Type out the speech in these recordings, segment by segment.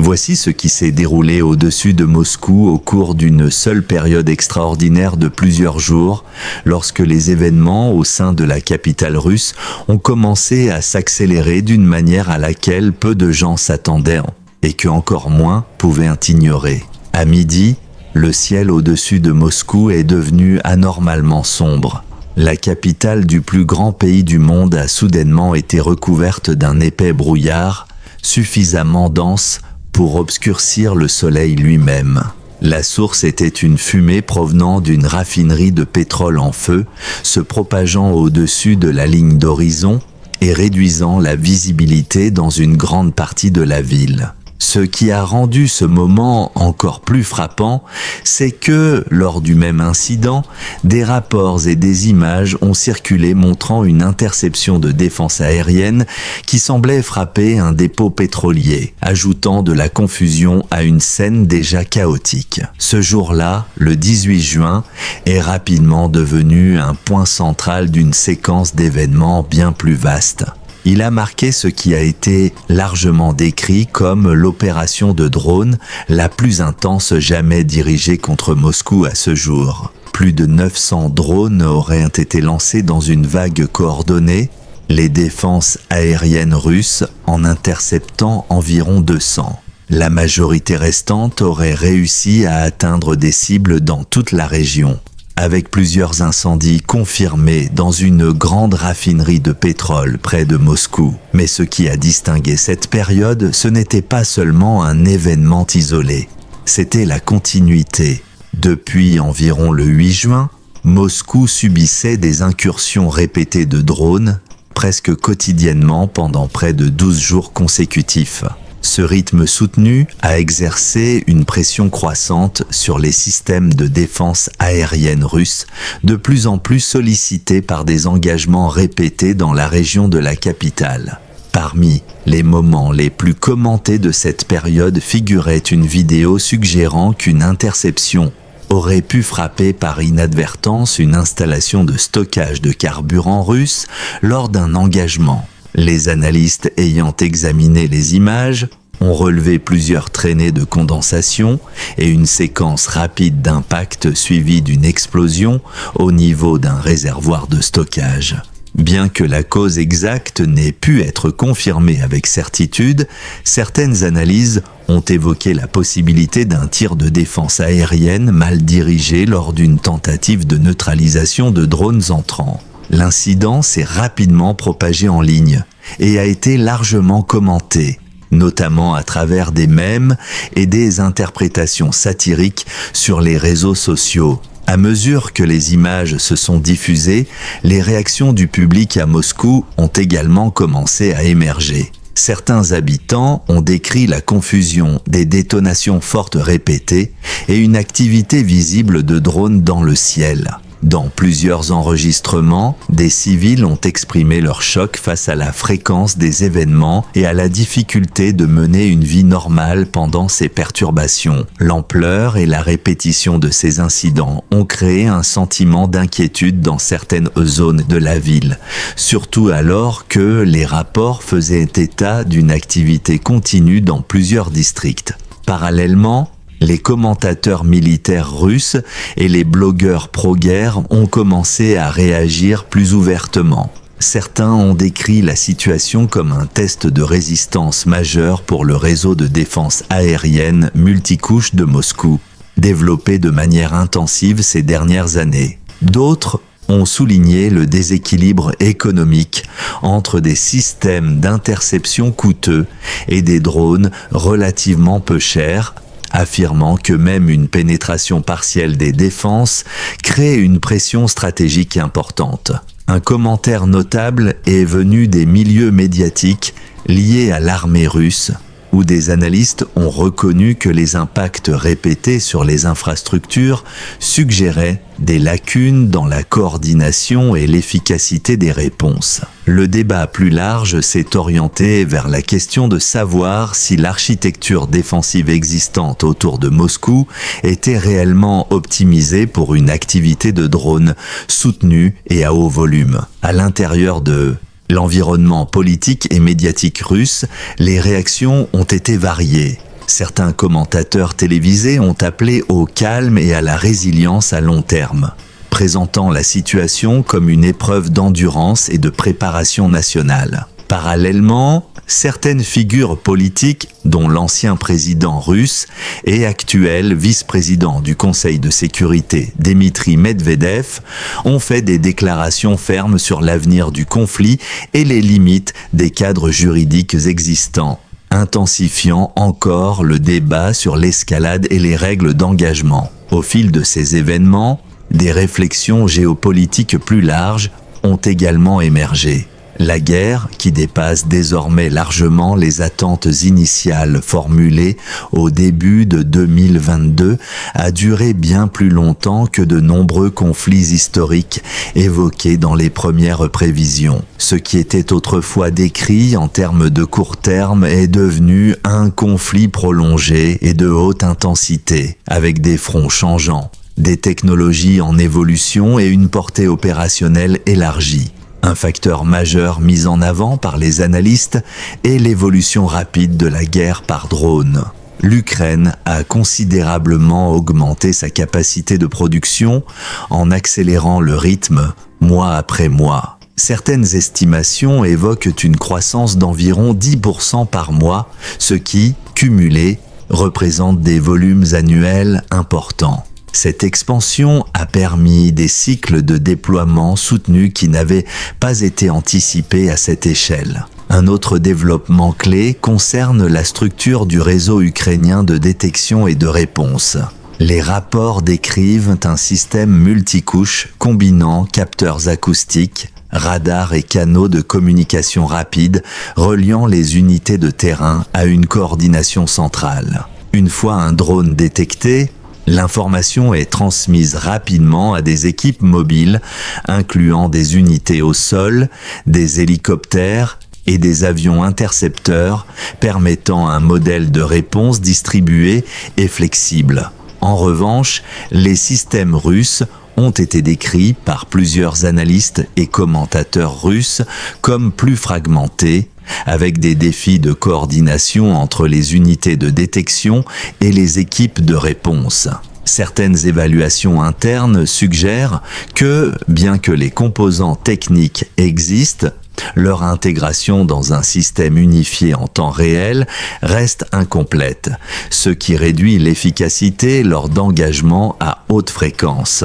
Voici ce qui s'est déroulé au-dessus de Moscou au cours d'une seule période extraordinaire de plusieurs jours, lorsque les événements au sein de la capitale russe ont commencé à s'accélérer d'une manière à laquelle peu de gens s'attendaient et que encore moins pouvaient ignorer. À midi, le ciel au-dessus de Moscou est devenu anormalement sombre. La capitale du plus grand pays du monde a soudainement été recouverte d'un épais brouillard, suffisamment dense pour obscurcir le soleil lui-même. La source était une fumée provenant d'une raffinerie de pétrole en feu, se propageant au-dessus de la ligne d'horizon et réduisant la visibilité dans une grande partie de la ville. Ce qui a rendu ce moment encore plus frappant, c'est que, lors du même incident, des rapports et des images ont circulé montrant une interception de défense aérienne qui semblait frapper un dépôt pétrolier, ajoutant de la confusion à une scène déjà chaotique. Ce jour-là, le 18 juin, est rapidement devenu un point central d'une séquence d'événements bien plus vaste. Il a marqué ce qui a été largement décrit comme l'opération de drone la plus intense jamais dirigée contre Moscou à ce jour. Plus de 900 drones auraient été lancés dans une vague coordonnée, les défenses aériennes russes en interceptant environ 200. La majorité restante aurait réussi à atteindre des cibles dans toute la région, avec plusieurs incendies confirmés dans une grande raffinerie de pétrole près de Moscou. Mais ce qui a distingué cette période, ce n'était pas seulement un événement isolé, c'était la continuité. Depuis environ le 8 juin, Moscou subissait des incursions répétées de drones, presque quotidiennement pendant près de 12 jours consécutifs. Ce rythme soutenu a exercé une pression croissante sur les systèmes de défense aérienne russes, de plus en plus sollicités par des engagements répétés dans la région de la capitale. Parmi les moments les plus commentés de cette période figurait une vidéo suggérant qu'une interception aurait pu frapper par inadvertance une installation de stockage de carburant russe lors d'un engagement. Les analystes ayant examiné les images ont relevé plusieurs traînées de condensation et une séquence rapide d'impact suivie d'une explosion au niveau d'un réservoir de stockage. Bien que la cause exacte n'ait pu être confirmée avec certitude, certaines analyses ont évoqué la possibilité d'un tir de défense aérienne mal dirigé lors d'une tentative de neutralisation de drones entrants. L'incident s'est rapidement propagé en ligne et a été largement commenté, notamment à travers des mèmes et des interprétations satiriques sur les réseaux sociaux. À mesure que les images se sont diffusées, les réactions du public à Moscou ont également commencé à émerger. Certains habitants ont décrit la confusion, des détonations fortes répétées et une activité visible de drones dans le ciel. Dans plusieurs enregistrements, des civils ont exprimé leur choc face à la fréquence des événements et à la difficulté de mener une vie normale pendant ces perturbations. L'ampleur et la répétition de ces incidents ont créé un sentiment d'inquiétude dans certaines zones de la ville, surtout alors que les rapports faisaient état d'une activité continue dans plusieurs districts. Parallèlement, les commentateurs militaires russes et les blogueurs pro-guerre ont commencé à réagir plus ouvertement. Certains ont décrit la situation comme un test de résistance majeur pour le réseau de défense aérienne multicouche de Moscou, développé de manière intensive ces dernières années. D'autres ont souligné le déséquilibre économique entre des systèmes d'interception coûteux et des drones relativement peu chers, affirmant que même une pénétration partielle des défenses crée une pression stratégique importante. Un commentaire notable est venu des milieux médiatiques liés à l'armée russe, où des analystes ont reconnu que les impacts répétés sur les infrastructures suggéraient des lacunes dans la coordination et l'efficacité des réponses. Le débat plus large s'est orienté vers la question de savoir si l'architecture défensive existante autour de Moscou était réellement optimisée pour une activité de drone soutenue et à haut volume. À l'intérieur de l'environnement politique et médiatique russe, les réactions ont été variées. Certains commentateurs télévisés ont appelé au calme et à la résilience à long terme, présentant la situation comme une épreuve d'endurance et de préparation nationale. Parallèlement, certaines figures politiques, dont l'ancien président russe et actuel vice-président du Conseil de sécurité Dmitri Medvedev, ont fait des déclarations fermes sur l'avenir du conflit et les limites des cadres juridiques existants, intensifiant encore le débat sur l'escalade et les règles d'engagement. Au fil de ces événements, des réflexions géopolitiques plus larges ont également émergé. La guerre, qui dépasse désormais largement les attentes initiales formulées au début de 2022, a duré bien plus longtemps que de nombreux conflits historiques évoqués dans les premières prévisions. Ce qui était autrefois décrit en termes de court terme est devenu un conflit prolongé et de haute intensité, avec des fronts changeants, des technologies en évolution et une portée opérationnelle élargie. Un facteur majeur mis en avant par les analystes est l'évolution rapide de la guerre par drone. L'Ukraine a considérablement augmenté sa capacité de production en accélérant le rythme mois après mois. Certaines estimations évoquent une croissance d'environ 10% par mois, ce qui, cumulé, représente des volumes annuels importants. Cette expansion a permis des cycles de déploiement soutenus qui n'avaient pas été anticipés à cette échelle. Un autre développement clé concerne la structure du réseau ukrainien de détection et de réponse. Les rapports décrivent un système multicouche combinant capteurs acoustiques, radars et canaux de communication rapide reliant les unités de terrain à une coordination centrale. Une fois un drone détecté, l'information est transmise rapidement à des équipes mobiles, incluant des unités au sol, des hélicoptères et des avions intercepteurs, permettant un modèle de réponse distribué et flexible. En revanche, les systèmes russes ont été décrits par plusieurs analystes et commentateurs russes comme plus fragmentés, avec des défis de coordination entre les unités de détection et les équipes de réponse. Certaines évaluations internes suggèrent que, bien que les composants techniques existent, leur intégration dans un système unifié en temps réel reste incomplète, ce qui réduit l'efficacité lors d'engagements à haute fréquence.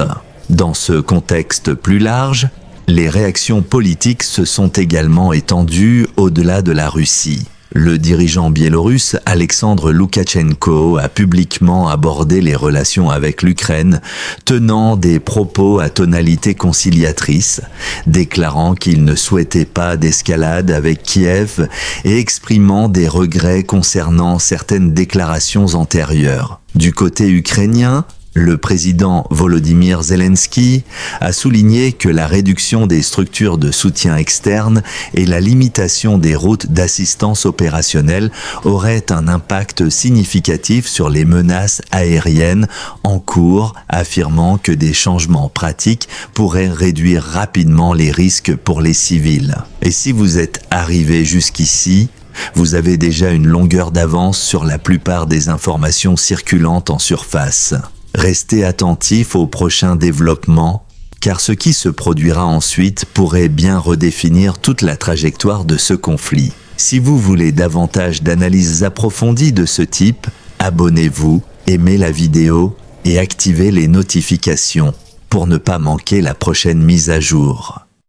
Dans ce contexte plus large, les réactions politiques se sont également étendues au-delà de la Russie. Le dirigeant biélorusse Alexandre Loukachenko a publiquement abordé les relations avec l'Ukraine, tenant des propos à tonalité conciliatrice, déclarant qu'il ne souhaitait pas d'escalade avec Kiev et exprimant des regrets concernant certaines déclarations antérieures. Du côté ukrainien, le président Volodymyr Zelensky a souligné que la réduction des structures de soutien externe et la limitation des routes d'assistance opérationnelle auraient un impact significatif sur les menaces aériennes en cours, affirmant que des changements pratiques pourraient réduire rapidement les risques pour les civils. Et si vous êtes arrivé jusqu'ici, vous avez déjà une longueur d'avance sur la plupart des informations circulantes en surface. Restez attentif aux prochains développements, car ce qui se produira ensuite pourrait bien redéfinir toute la trajectoire de ce conflit. Si vous voulez davantage d'analyses approfondies de ce type, abonnez-vous, aimez la vidéo et activez les notifications pour ne pas manquer la prochaine mise à jour.